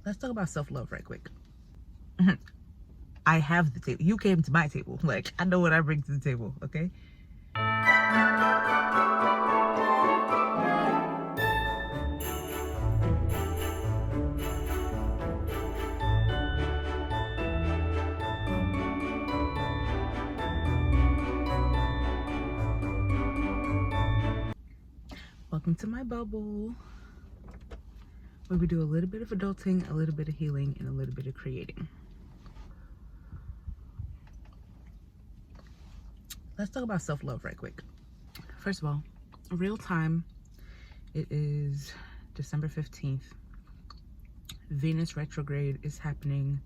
Let's talk about self-love right quick. I have the table. You came to my table. Like, I know what I bring to the table, okay? Welcome to my bubble, where we do a little bit of adulting, a little bit of healing, and a little bit of creating. Let's talk about self-love right quick. First of all, real time, it is December 15th. Venus retrograde is happening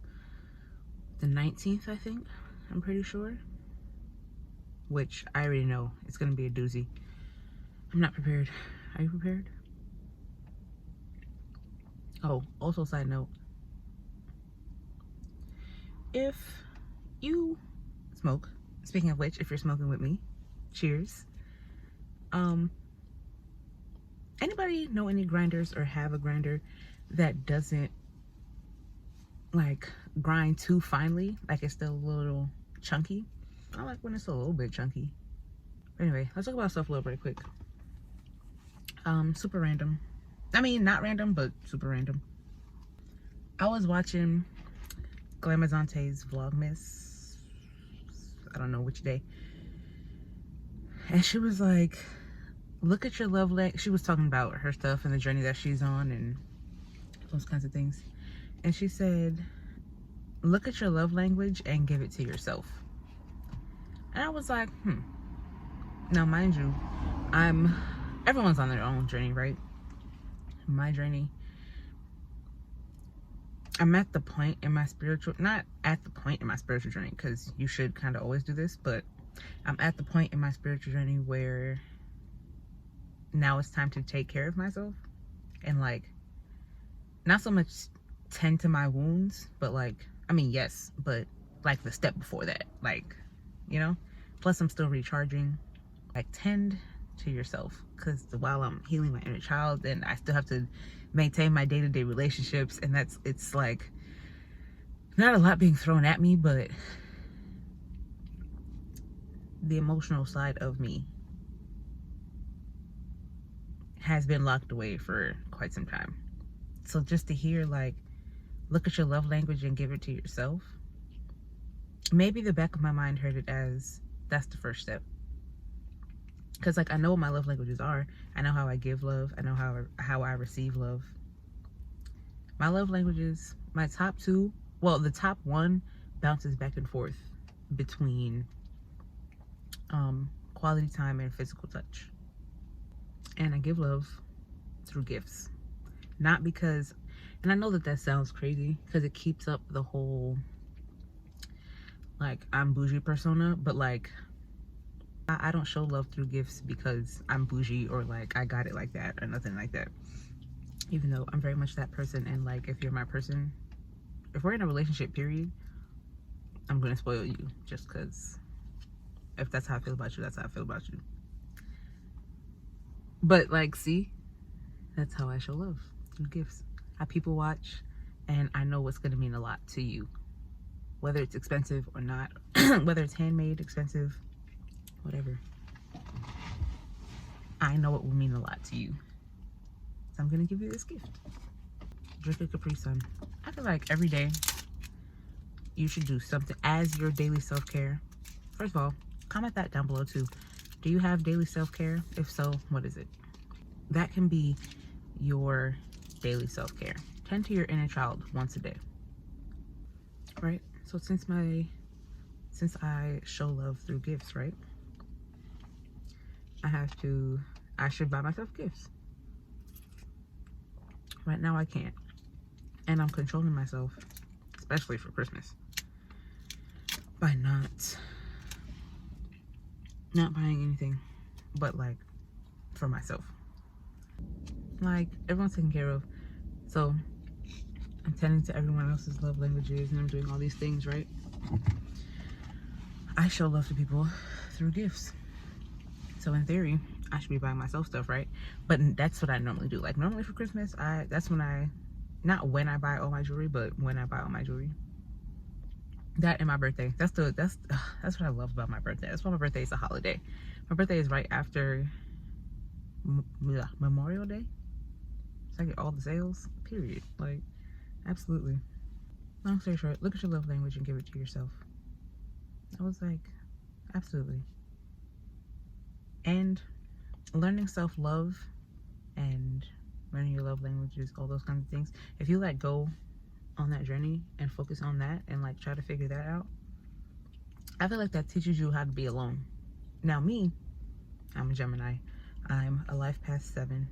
the 19th, I think. I'm pretty sure. Which I already know it's going to be a doozy. I'm not prepared. Are you prepared? Oh, also side note. If you smoke, speaking of which, if you're smoking with me, cheers. Anybody know any grinders or have a grinder that doesn't like grind too finely? Like it's still a little chunky. I like when it's a little bit chunky. But anyway, let's talk about self-love right quick. Super random. I mean, not random, but super random. I was watching Glamazante's Vlogmas. I don't know which day. And she was like, look at your love language. She was talking about her stuff and the journey that she's on and those kinds of things. And she said, look at your love language and give it to yourself. And I was like, Now, mind you, everyone's on their own journey, right? My journey, I'm at the point in my spiritual, not at the point in my spiritual journey, because you should kind of always do this, but I'm at the point in my spiritual journey where now it's time to take care of myself and like, not so much tend to my wounds, but like, I mean, yes, but like the step before that, like, you know, plus I'm still recharging. Like, tend to yourself, because while I'm healing my inner child, then I still have to maintain my day-to-day relationships, and it's like not a lot being thrown at me, but the emotional side of me has been locked away for quite some time. So just to hear like, look at your love language and give it to yourself, maybe the back of my mind heard it as that's the first step. Because like, I know what my love languages are. I know how I give love. I know how I receive love. My love languages, my top two, well, the top one bounces back and forth between quality time and physical touch. And I give love through gifts. Not because, and I know that sounds crazy because it keeps up the whole like I'm bougie persona, but like I don't show love through gifts because I'm bougie or like I got it like that or nothing like that. Even though I'm very much that person, and like if you're my person, if we're in a relationship period, I'm gonna spoil you just because if that's how I feel about you, that's how I feel about you. But like, see, that's how I show love, through gifts. I people watch and I know what's gonna mean a lot to you, whether it's expensive or not, whether it's handmade, expensive, whatever. I know it will mean a lot to you. So I'm gonna give you this gift. Drink a Capri Sun. I feel like every day you should do something as your daily self-care. First of all, comment that down below too. Do you have daily self-care? If so, what is it? That can be your daily self-care. Tend to your inner child once a day. Right? So since I show love through gifts, right? I should buy myself gifts. Right now I can't. And I'm controlling myself, especially for Christmas, by not buying anything but like for myself. Like, everyone's taken care of. So I'm tending to everyone else's love languages and I'm doing all these things, right? I show love to people through gifts. So in theory, I should be buying myself stuff, right? But that's what I normally do. Like, normally for Christmas, that's when I not when I buy all my jewelry, but when I buy all my jewelry. That and my birthday. That's what I love about my birthday. That's why my birthday is a holiday. My birthday is right after Memorial Day. So I get all the sales, period. Like, absolutely. Long story short, look at your love language and give it to yourself. I was like, absolutely. And learning self-love and learning your love languages, all those kinds of things, if you let go on that journey and focus on that and like try to figure that out, I feel like that teaches you how to be alone. Now me, I'm a Gemini. I'm a life past 7.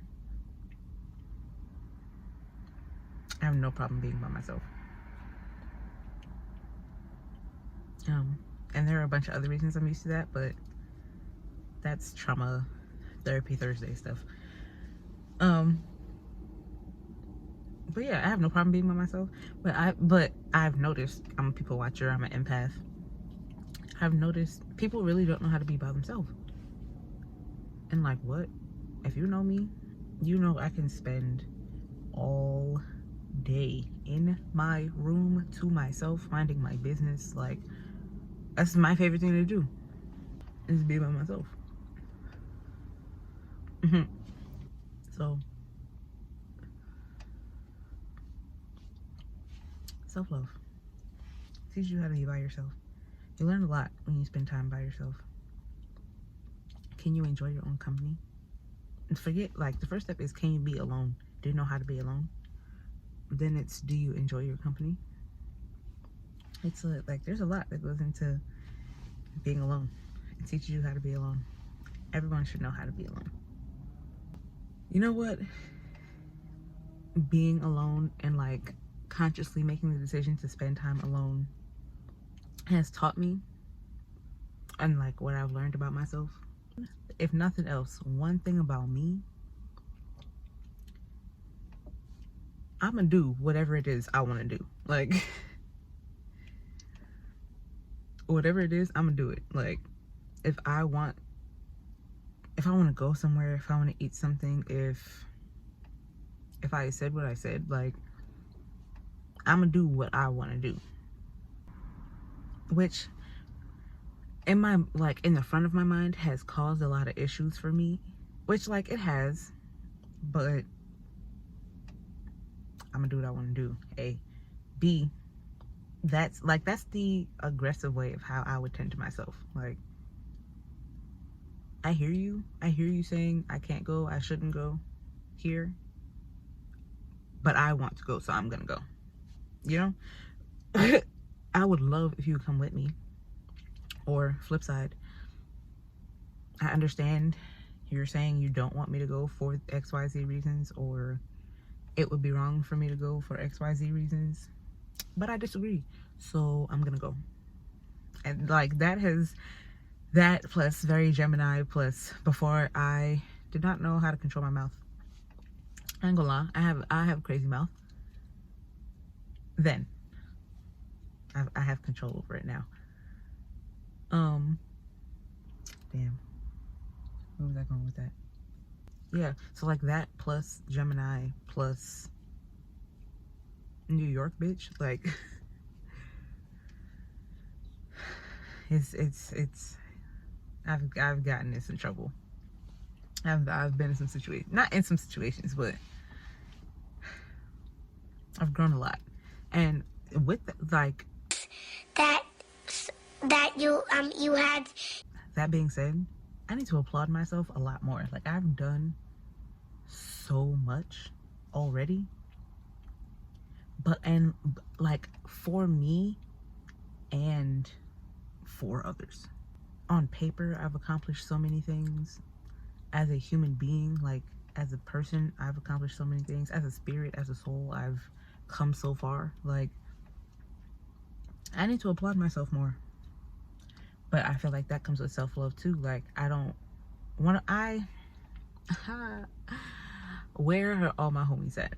I have no problem being by myself. And there are a bunch of other reasons I'm used to that, but that's trauma therapy Thursday stuff. But yeah, I have no problem being by myself. But I've noticed, I'm a people watcher, I'm an empath. I've noticed people really don't know how to be by themselves. And like, what? If you know me, you know I can spend all day in my room to myself, minding my business. Like, that's my favorite thing to do, is be by myself. So, self-love teaches you how to be by yourself. You learn a lot when you spend time by yourself. Can you enjoy your own company? And forget, like, the first step is, can you be alone? Do you know how to be alone? Then it's, do you enjoy your company? It's like, there's a lot that goes into being alone. It teaches you how to be alone. Everyone should know how to be alone. You know what? Being alone and like consciously making the decision to spend time alone has taught me, and like what I've learned about myself. If nothing else, one thing about me, I'm gonna do whatever it is I want to do. Like, whatever it is, I'm gonna do it. Like, if I want to go somewhere, if I want to eat something, if I said what I said, like, I'm gonna do what I want to do. Which, in my, like, in the front of my mind, has caused a lot of issues for me. Which, like, it has, but I'm gonna do what I want to do. A. B. That's the aggressive way of how I would tend to myself. Like, I hear you saying I can't go, I shouldn't go here, but I want to go, so I'm gonna go. You know? I would love if you would come with me. Or flip side, I understand you're saying you don't want me to go for XYZ reasons, or it would be wrong for me to go for XYZ reasons, but I disagree, so I'm gonna go. And like, that plus very Gemini, plus before I did not know how to control my mouth. I ain't gonna lie, I have a crazy mouth. Then I have control over it now. Damn, where was I going with that? Yeah, so like that plus Gemini plus New York bitch, like, it's I've gotten in some trouble. I've been in some situations, not in some situations, but I've grown a lot. And with like that you had. That being said, I need to applaud myself a lot more. Like, I've done so much already, and like, for me and for others. On paper, I've accomplished so many things. As a human being, like, as a person, I've accomplished so many things. As a spirit, as a soul, I've come so far. Like, I need to applaud myself more. But I feel like that comes with self-love too. Like, I don't want to, where are all my homies at?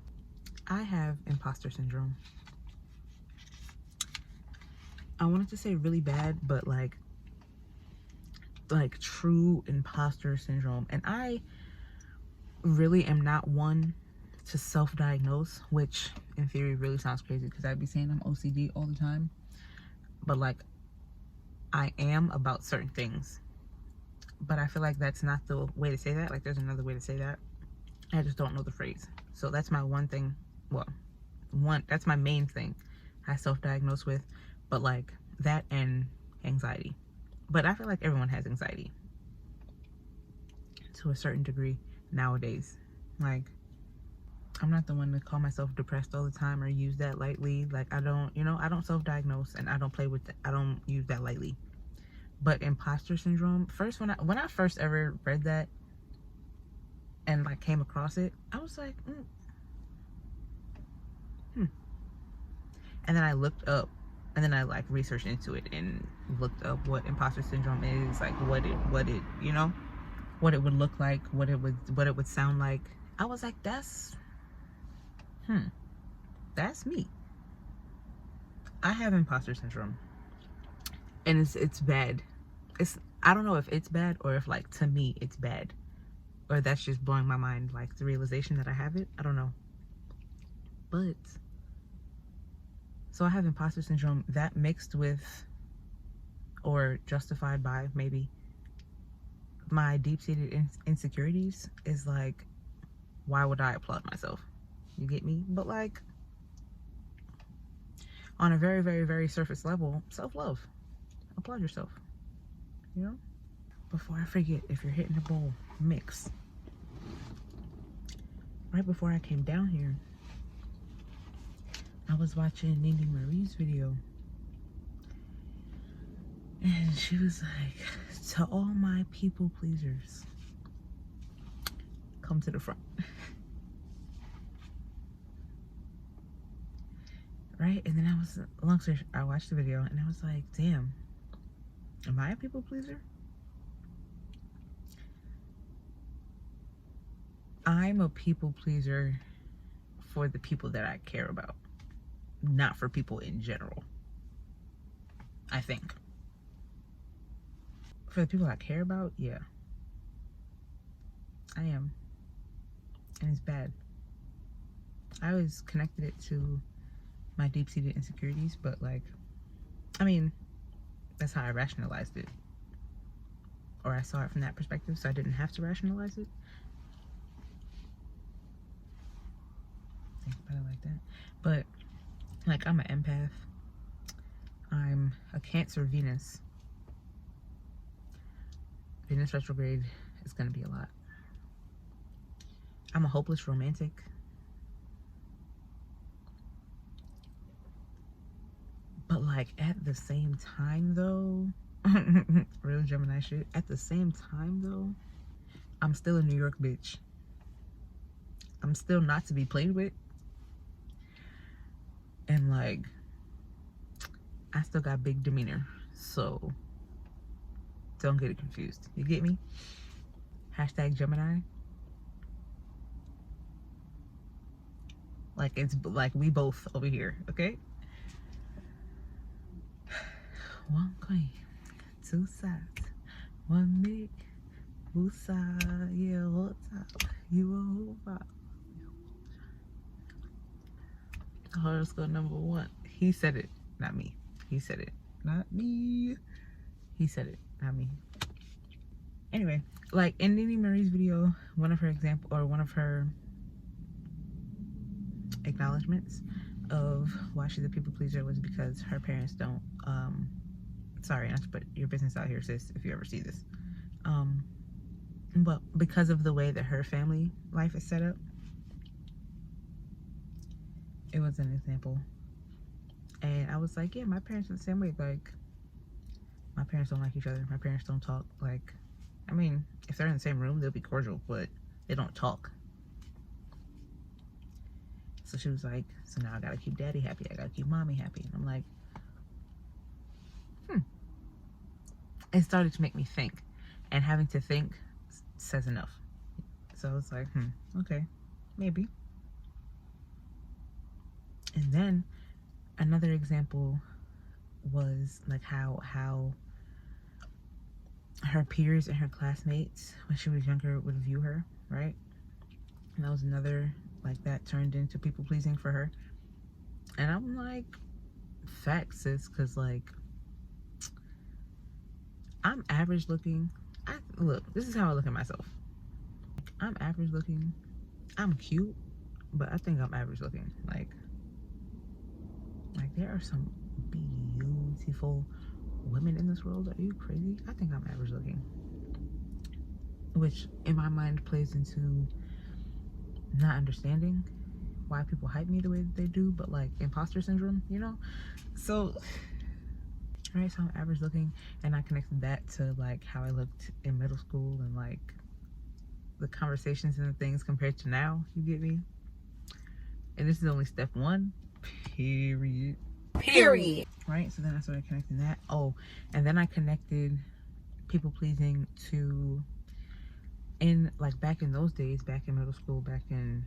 I have imposter syndrome. I wanted to say really bad, but like true imposter syndrome. And I really am not one to self-diagnose, which in theory really sounds crazy because I'd be saying I'm OCD all the time, but like I am about certain things. But I feel like that's not the way to say that. Like there's another way to say that. I just don't know the phrase. So that's my one thing. Well, that's my main thing I self-diagnose with. But like that and anxiety. But I feel like everyone has anxiety to a certain degree nowadays. Like I'm not the one to call myself depressed all the time or use that lightly. Like I don't, I don't self-diagnose and I don't play with it. I don't use that lightly. But imposter syndrome, first when I first ever read that and like came across it, I was like, And then I looked up, and then I like researched into it and looked up what imposter syndrome is, like what it what it would look like, what it would sound like. I was like, that's me. I have imposter syndrome, and it's bad. I don't know if it's bad or if like to me it's bad, or that's just blowing my mind, like the realization that I have it. I don't know. But so I have imposter syndrome, that mixed with or justified by maybe my deep-seated insecurities is like, why would I applaud myself? You get me? But like on a very, very, very surface level, self-love. Applaud yourself. Before I forget, if you're hitting the bowl, mix. Right before I came down here, I was watching Nene Marie's video. And she was like, to all my people pleasers, come to the front. Right? And then I watched the video and I was like, damn, am I a people pleaser? I'm a people pleaser for the people that I care about, not for people in general. I think. For the people I care about, yeah. I am. And it's bad. I always connected it to my deep-seated insecurities, but like, I mean, that's how I rationalized it. Or I saw it from that perspective, so I didn't have to rationalize it. Think about it like that. But like, I'm an empath. I'm a Cancer Venus. Venus retrograde is gonna be a lot. I'm a hopeless romantic. But like at the same time though, real Gemini shit, at the same time though, I'm still a New York bitch. I'm still not to be played with. And like, I still got big demeanor. So don't get it confused. You get me? Hashtag Gemini. Like, it's like we both over here, okay? One queen, two sides, one big, two side, yeah, what's up? You a whole vibe. Horoscope number 1. He said it, not me. He said it, not me. He said it, not me. Anyway, like in Nene Marie's video, one of her acknowledgements of why she's a people pleaser was because her parents don't, sorry not to put your business out here, sis, if you ever see this, but because of the way that her family life is set up, it was an example. And I was like, yeah, my parents are the same way. Like, my parents don't like each other. My parents don't talk. Like, I mean, if they're in the same room, they'll be cordial, but they don't talk. So she was like, so now I gotta keep daddy happy. I gotta keep mommy happy. And I'm like, It started to make me think. And having to think says enough. So I was like, okay, maybe. And then another example was like how her peers and her classmates when she was younger would view her, right? And that was another like that turned into people pleasing for her. And I'm like, facts, sis, because like I'm average looking. Look, this is how I look at myself. I'm average looking. I'm cute, but I think I'm average looking. Like there are some beautiful women in this world. Are you crazy? I think I'm average looking, which in my mind plays into not understanding why people hype me the way that they do, but like imposter syndrome, you know? So, right, so I'm average looking, and I connected that to like how I looked in middle school and like the conversations and the things compared to now, you get me? And this is only step one, period. Right, so then I started connecting that. Oh, and then I connected people pleasing to, in like back in those days, back in middle school, back in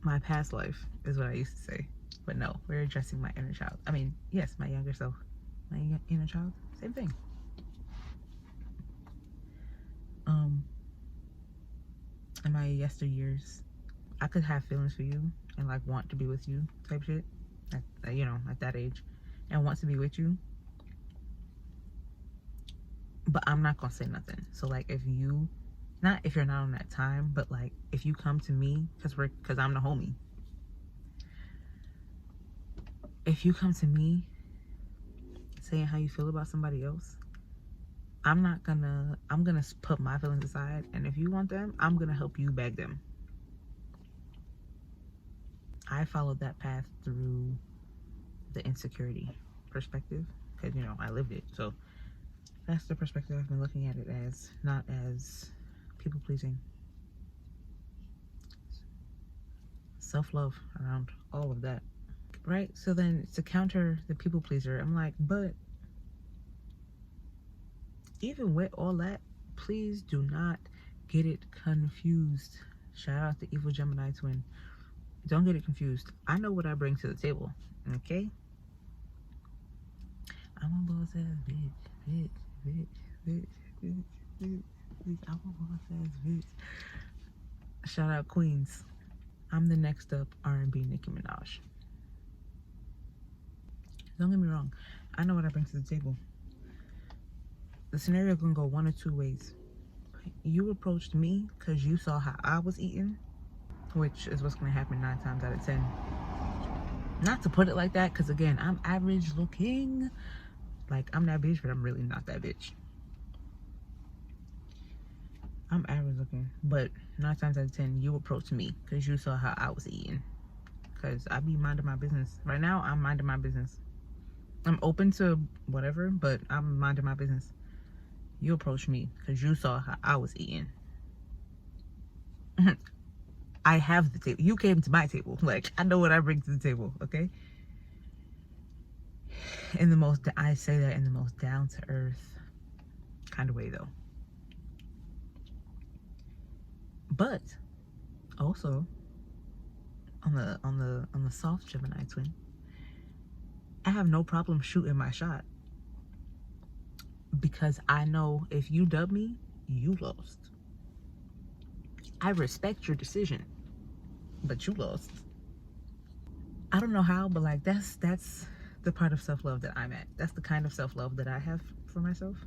my past life is what I used to say. But no, we're addressing my inner child. I mean, yes, my younger self, my inner child, same thing. In my yesteryears, I could have feelings for you and like want to be with you type shit, at, you know, at that age, and want to be with you, but I'm not gonna say nothing. So like if you're not on that time, but like if you come to me, because I'm the homie, if you come to me saying how you feel about somebody else, I'm gonna put my feelings aside, and if you want them, I'm gonna help you bag them. I followed that path through the insecurity perspective, because you know I lived it. So that's the perspective I've been looking at it as, not as people pleasing. Self-love around all of that, right? So then to counter the people pleaser, I'm like, but even with all that, please do not get it confused. Shout out to Evil Gemini Twin. Don't get it confused. I know what I bring to the table, okay? I'm a boss ass bitch. I'm a boss ass bitch. Shout out Queens. I'm the next up R&B Nicki Minaj. Don't get me wrong. I know what I bring to the table. The scenario can go one or two ways. You approached me because you saw how I was eating, which is what's going to happen 9 times out of 10. Not to put it like that, because again, I'm average looking. Like, I'm that bitch, but I'm really not that bitch. I'm average looking, but 9 times out of 10, you approached me because you saw how I was eating. Because I be minding my business. Right now, I'm minding my business. I'm open to whatever, but I'm minding my business. You approached me because you saw how I was eating. I have the table. You came to my table. Like, I know what I bring to the table, okay? I say that in the most down to earth kind of way, though. But also on the soft Gemini Twin, I have no problem shooting my shot, because I know if you dub me, you lost. I respect your decision, but you lost. I don't know how, but like that's the part of self-love that I'm at. That's the kind of self-love that I have for myself.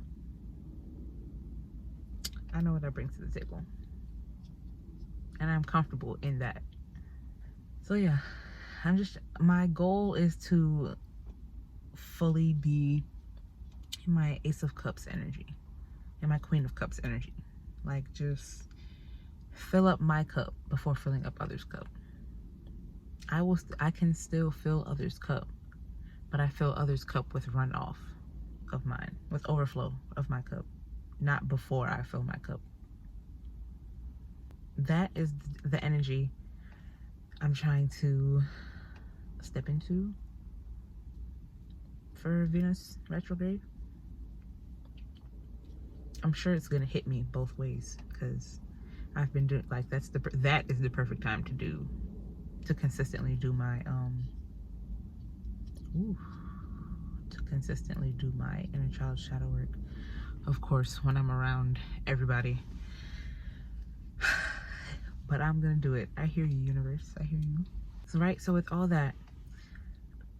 I know what I bring to the table, and I'm comfortable in that. So yeah, my goal is to fully be in my Ace of Cups energy and my Queen of Cups energy. Like, just fill up my cup before filling up others' cup. I can still fill others' cup, but I fill others' cup with runoff of mine, with overflow of my cup, not before I fill my cup. That is the energy I'm trying to step into for Venus retrograde. I'm sure it's gonna hit me both ways, because I've been doing, like, that is the perfect time to consistently do my inner child shadow work. Of course, when I'm around everybody. but I'm gonna do it. I hear you, universe. I hear you. So right, so with all that,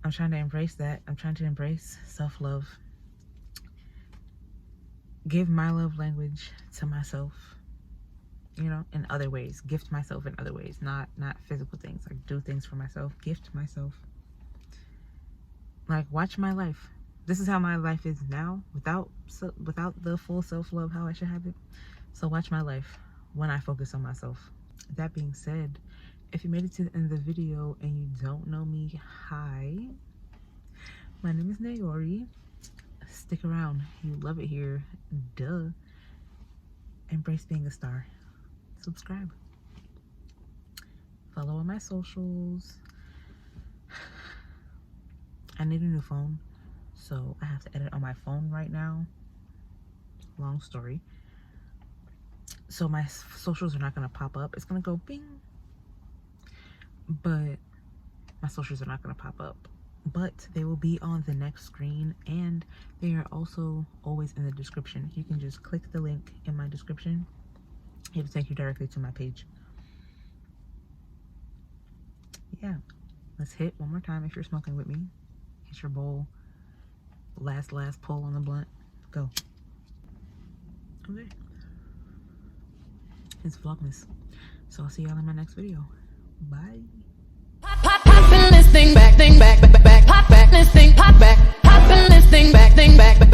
I'm trying to embrace that. I'm trying to embrace self-love. Give my love language to myself, you know, in other ways. Gift myself in other ways, not physical things. Like, do things for myself, gift myself. Like, watch my life. This is how my life is now, without the full self-love, how I should have it. So watch my life when I focus on myself. That being said, if you made it to the end of the video and you don't know me, hi. My name is Naori. Stick around. You love it here. Duh. Embrace being a star. Subscribe. Follow on my socials. I need a new phone, so I have to edit on my phone right now. Long story. So my socials are not going to pop up. It's going to go bing. But my socials are not going to pop up. But they will be on the next screen, and they are also always in the description. You can just click the link in my description. It'll take you directly to my page. Yeah. Let's hit one more time if you're smoking with me. Hit your bowl. Last pull on the blunt. Go. Okay. It's Vlogmas. So I'll see y'all in my next video. Bye. Poppin' this thing back, pop back, this thing back,